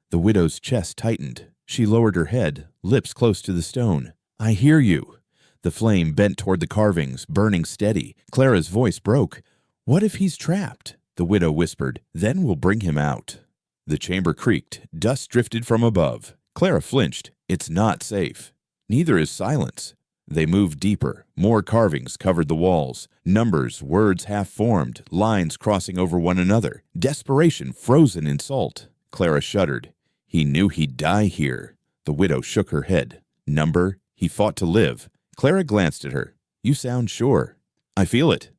The widow's chest tightened. She lowered her head, lips close to the stone. "I hear you." The flame bent toward the carvings, burning steady. Clara's voice broke. "What if he's trapped?" The widow whispered, "Then we'll bring him out." The chamber creaked. Dust drifted from above. Clara flinched. It's not safe. Neither is silence. They moved deeper. More carvings covered the walls. Numbers, words half-formed, lines crossing over one another. Desperation frozen in salt. Clara shuddered. He knew he'd die here. The widow shook her head. Number, he fought to live. Clara glanced at her. "You sound sure." "I feel it."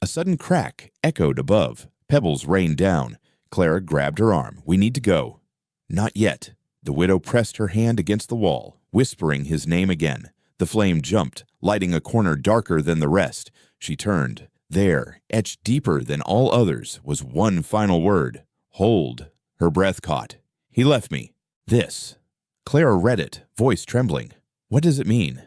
A sudden crack echoed above. Pebbles rained down. Clara grabbed her arm. "We need to go." "Not yet." The widow pressed her hand against the wall, whispering his name again. The flame jumped, lighting a corner darker than the rest. She turned. There, etched deeper than all others, was one final word. Hold. Her breath caught. He left me. This. Clara read it, voice trembling. What does it mean?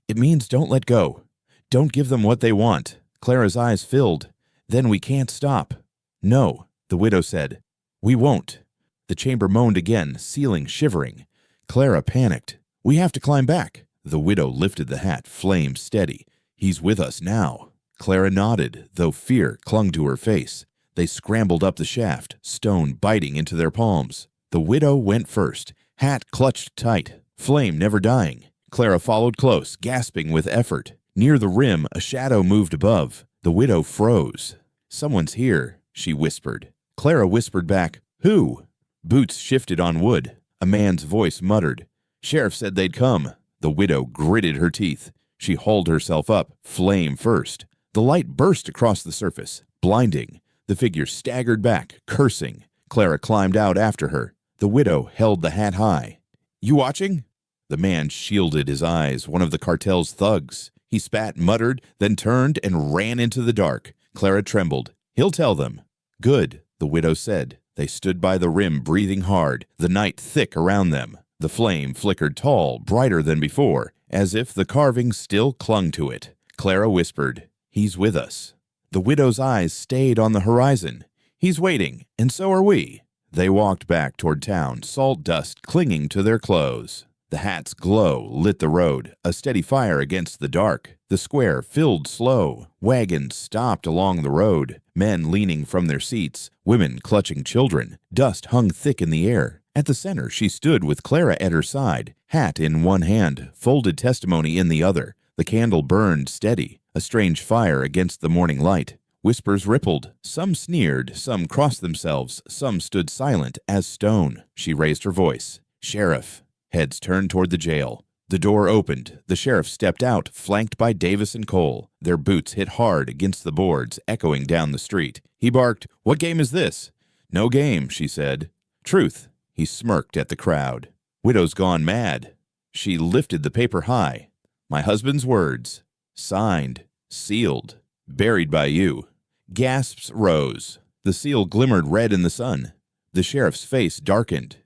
It means don't let go. Don't give them what they want. Clara's eyes filled. Then we can't stop. No, the widow said. We won't. The chamber moaned again, ceiling shivering. Clara panicked. We have to climb back. The widow lifted the hat, flame steady. He's with us now. Clara nodded, though fear clung to her face. They scrambled up the shaft, stone biting into their palms. The widow went first, hat clutched tight, flame never dying. Clara followed close, gasping with effort. Near the rim, a shadow moved above. The widow froze. Someone's here, she whispered. Clara whispered back, Who? Boots shifted on wood. A man's voice muttered. Sheriff said they'd come. The widow gritted her teeth. She hauled herself up, flame first. The light burst across the surface, blinding. The figure staggered back, cursing. Clara climbed out after her. The widow held the hat high. You watching? The man shielded his eyes, one of the cartel's thugs. He spat, muttered, then turned and ran into the dark. Clara trembled. He'll tell them. Good, the widow said. They stood by the rim, breathing hard, the night thick around them. The flame flickered tall, brighter than before, as if the carving still clung to it. Clara whispered, He's with us. The widow's eyes stayed on the horizon. He's waiting, and so are we. They walked back toward town, salt dust clinging to their clothes. The hat's glow lit the road, a steady fire against the dark. The square filled slow. Wagons stopped along the road, men leaning from their seats, women clutching children. Dust hung thick in the air. At the center, she stood with Clara at her side, hat in one hand, folded testimony in the other. The candle burned steady, a strange fire against the morning light. Whispers rippled. Some sneered, some crossed themselves, some stood silent as stone. She raised her voice. Sheriff. Heads turned toward the jail. The door opened. The sheriff stepped out, flanked by Davis and Cole. Their boots hit hard against the boards, echoing down the street. He barked, What game is this? No game, she said. Truth. He smirked at the crowd. Widow's gone mad. She lifted the paper high. My husband's words. Signed. Sealed. Buried by you. Gasps rose. The seal glimmered red in the sun. The sheriff's face darkened.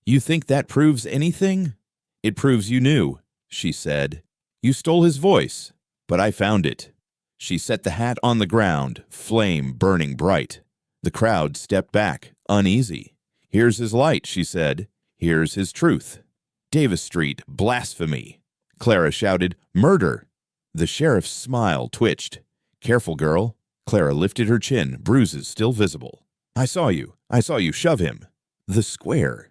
You think that proves anything? It proves you knew, she said. You stole his voice, but I found it. She set the hat on the ground, flame burning bright. The crowd stepped back, uneasy. Here's his light, she said. Here's his truth. Davis Street, blasphemy. Clara shouted, Murder! The sheriff's smile twitched. Careful, girl. Clara lifted her chin, bruises still visible. I saw you shove him. The square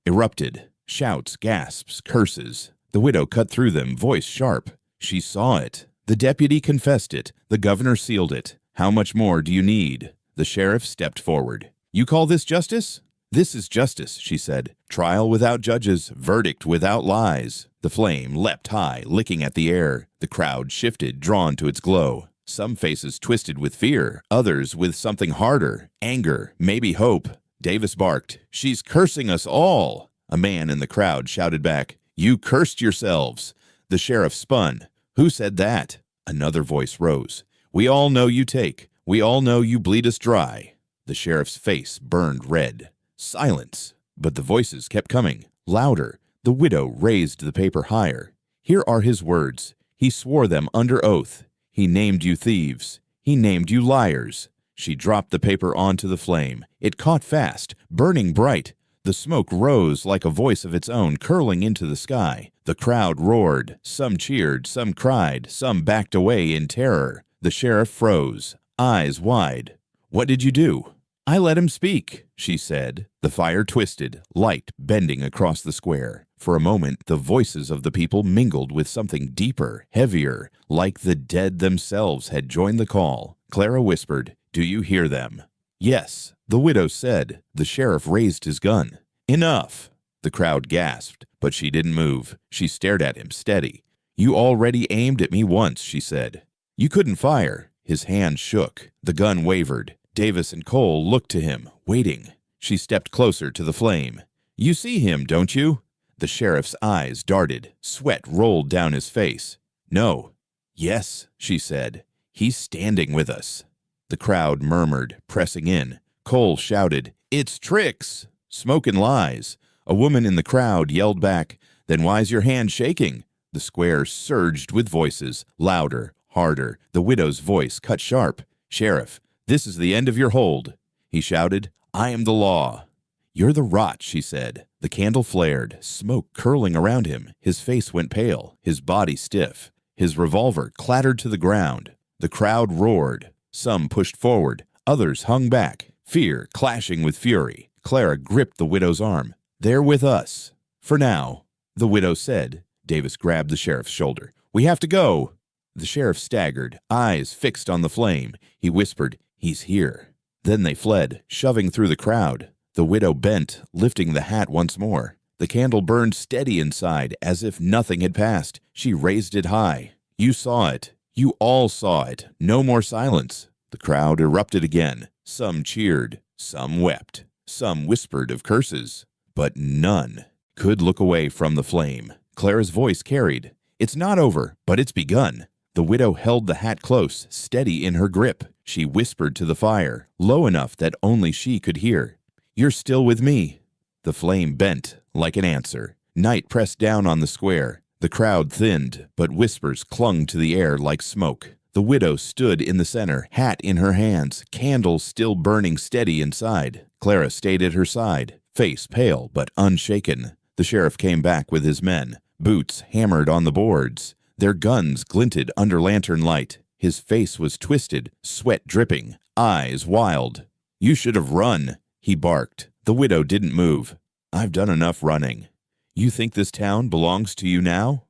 erupted. Shouts, gasps, curses. The widow cut through them, voice sharp. She saw it. The deputy confessed it. The governor sealed it. How much more do you need? The sheriff stepped forward. You call this justice? This is justice, she said. Trial without judges, verdict without lies. The flame leapt high, licking at the air. The crowd shifted, drawn to its glow. Some faces twisted with fear, others with something harder, anger, maybe hope. Davis barked, She's cursing us all. A man in the crowd shouted back, You cursed yourselves. The sheriff spun. Who said that? Another voice rose. We all know you take. We all know you bleed us dry. The sheriff's face burned red. Silence. But the voices kept coming, louder. The widow raised the paper higher. Here are his words. He swore them under oath. He named you thieves. He named you liars. She dropped the paper onto the flame. It caught fast, burning bright. The smoke rose like a voice of its own, curling into the sky. The crowd roared. Some cheered, some cried, some backed away in terror. The sheriff froze, eyes wide. What did you do? I let him speak, she said. The fire twisted, light bending across the square. For a moment, the voices of the people mingled with something deeper, heavier, like the dead themselves had joined the call. Clara whispered, Do you hear them? Yes, the widow said. The sheriff raised his gun. Enough! The crowd gasped, but she didn't move. She stared at him, steady. You already aimed at me once, she said. You couldn't fire. His hand shook. The gun wavered. Davis and Cole looked to him, waiting. She stepped closer to the flame. You see him, don't you? The sheriff's eyes darted. Sweat rolled down his face. No. Yes, she said. He's standing with us. The crowd murmured, pressing in. Cole shouted, "It's tricks! Smoke and lies!" A woman in the crowd yelled back, "Then why's your hand shaking?" The square surged with voices, louder, harder. The widow's voice cut sharp. "Sheriff, this is the end of your hold." He shouted, "I am the law." "You're the rot," she said. The candle flared, smoke curling around him. His face went pale, his body stiff. His revolver clattered to the ground. The crowd roared. Some pushed forward, others hung back, fear clashing with fury. Clara gripped the widow's arm. "They're with us. For now," the widow said. Davis grabbed the sheriff's shoulder. "We have to go." The sheriff staggered, eyes fixed on the flame. He whispered, "He's here." Then they fled, shoving through the crowd. The widow bent, lifting the hat once more. The candle burned steady inside, as if nothing had passed. She raised it high. "You saw it. You all saw it. No more silence." The crowd erupted again. Some cheered. Some wept. Some whispered of curses. But none could look away from the flame. Clara's voice carried. "It's not over, but it's begun." The widow held the hat close, steady in her grip. She whispered to the fire, low enough that only she could hear. "You're still with me." The flame bent like an answer. Night pressed down on the square. The crowd thinned, but whispers clung to the air like smoke. The widow stood in the center, hat in her hands, candle still burning steady inside. Clara stayed at her side, face pale but unshaken. The sheriff came back with his men. Boots hammered on the boards. Their guns glinted under lantern light. His face was twisted, sweat dripping, eyes wild. "You should have run," he barked. The widow didn't move. "I've done enough running." "You think this town belongs to you now?"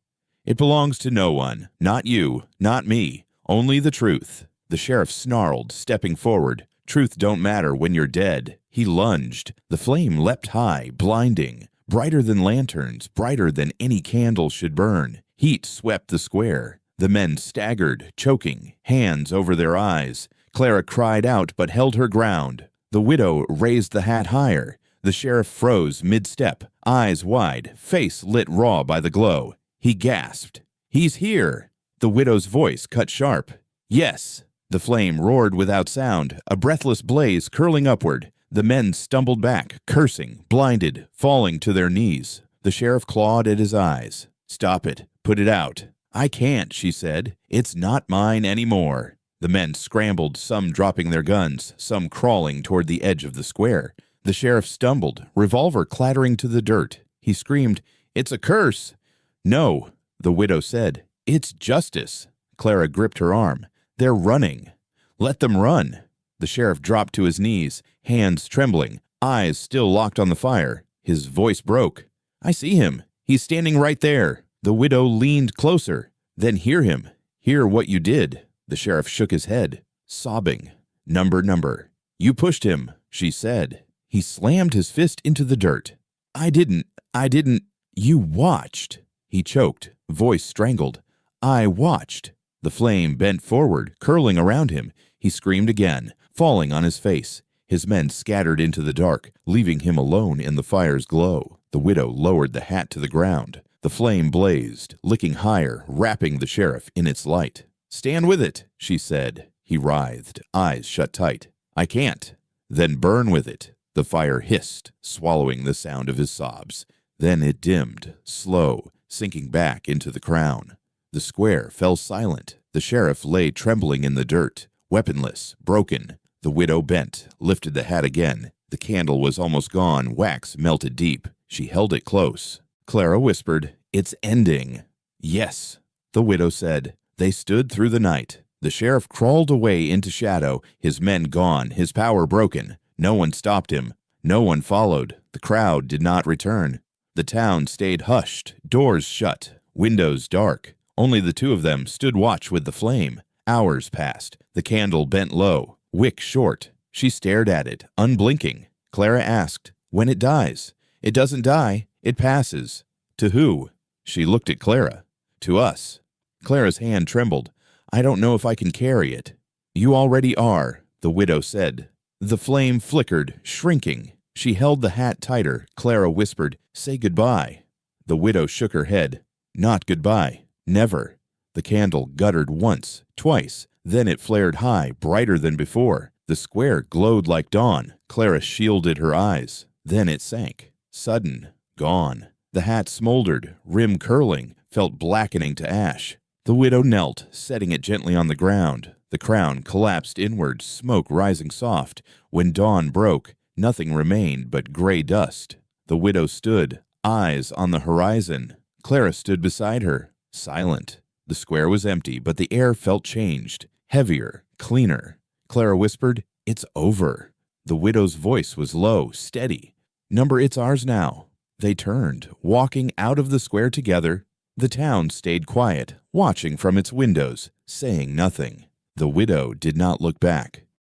"It belongs to no one. Not you, not me. Only the truth." The sheriff snarled, stepping forward. "Truth don't matter when you're dead." He lunged. The flame leapt high, blinding. Brighter than lanterns, brighter than any candle should burn. Heat swept the square. The men staggered, choking, hands over their eyes. Clara cried out but held her ground. The widow raised the hat higher. The sheriff froze mid-step, eyes wide, face lit raw by the glow. He gasped. "He's here!" The widow's voice cut sharp. "Yes!" The flame roared without sound, a breathless blaze curling upward. The men stumbled back, cursing, blinded, falling to their knees. The sheriff clawed at his eyes. "Stop it. Put it out." "I can't," she said. "It's not mine anymore." The men scrambled, some dropping their guns, some crawling toward the edge of the square. The sheriff stumbled, revolver clattering to the dirt. He screamed, "It's a curse!" "No," the widow said. "It's justice." Clara gripped her arm. "They're running." "Let them run." The sheriff dropped to his knees, hands trembling, eyes still locked on the fire. His voice broke. "I see him. He's standing right there." The widow leaned closer. "Then hear him. Hear what you did." The sheriff shook his head, sobbing. Number. "You pushed him," she said. He slammed his fist into the dirt. I didn't. You watched." He choked, voice strangled. "I watched." The flame bent forward, curling around him. He screamed again, falling on his face. His men scattered into the dark, leaving him alone in the fire's glow. The widow lowered the hat to the ground. The flame blazed, licking higher, wrapping the sheriff in its light. "Stand with it," she said. He writhed, eyes shut tight. "I can't." "Then burn with it." The fire hissed, swallowing the sound of his sobs. Then it dimmed, slow, sinking back into the crown. The square fell silent. The sheriff lay trembling in the dirt, weaponless, broken. The widow bent, lifted the hat again. The candle was almost gone, wax melted deep. She held it close. Clara whispered, "It's ending." "Yes," the widow said. They stood through the night. The sheriff crawled away into shadow, his men gone, his power broken. No one stopped him. No one followed. The crowd did not return. The town stayed hushed, doors shut, windows dark. Only the two of them stood watch with the flame. Hours passed. The candle bent low, wick short. She stared at it, unblinking. Clara asked, "When it dies?" "It doesn't die. It passes." "To who?" She looked at Clara. "To us." Clara's hand trembled. "I don't know if I can carry it." "You already are," the widow said. The flame flickered, shrinking. She held the hat tighter. Clara whispered, "Say goodbye." The widow shook her head. "Not goodbye. Never." The candle guttered once, twice, Then it flared high, brighter than before. The square glowed like dawn. Clara shielded her eyes. Then it sank. Sudden. Gone. The hat smoldered, rim curling, felt blackening to ash. The widow knelt, setting it gently on the ground. The crown collapsed inward, smoke rising soft. When dawn broke, nothing remained but gray dust. The widow stood, eyes on the horizon. Clara stood beside her, silent. The square was empty, but the air felt changed, heavier, cleaner. Clara whispered, "It's over." The widow's voice was low, steady. "Number, it's ours now." They turned, walking out of the square together. The town stayed quiet, watching from its windows, saying nothing. The widow did not look back.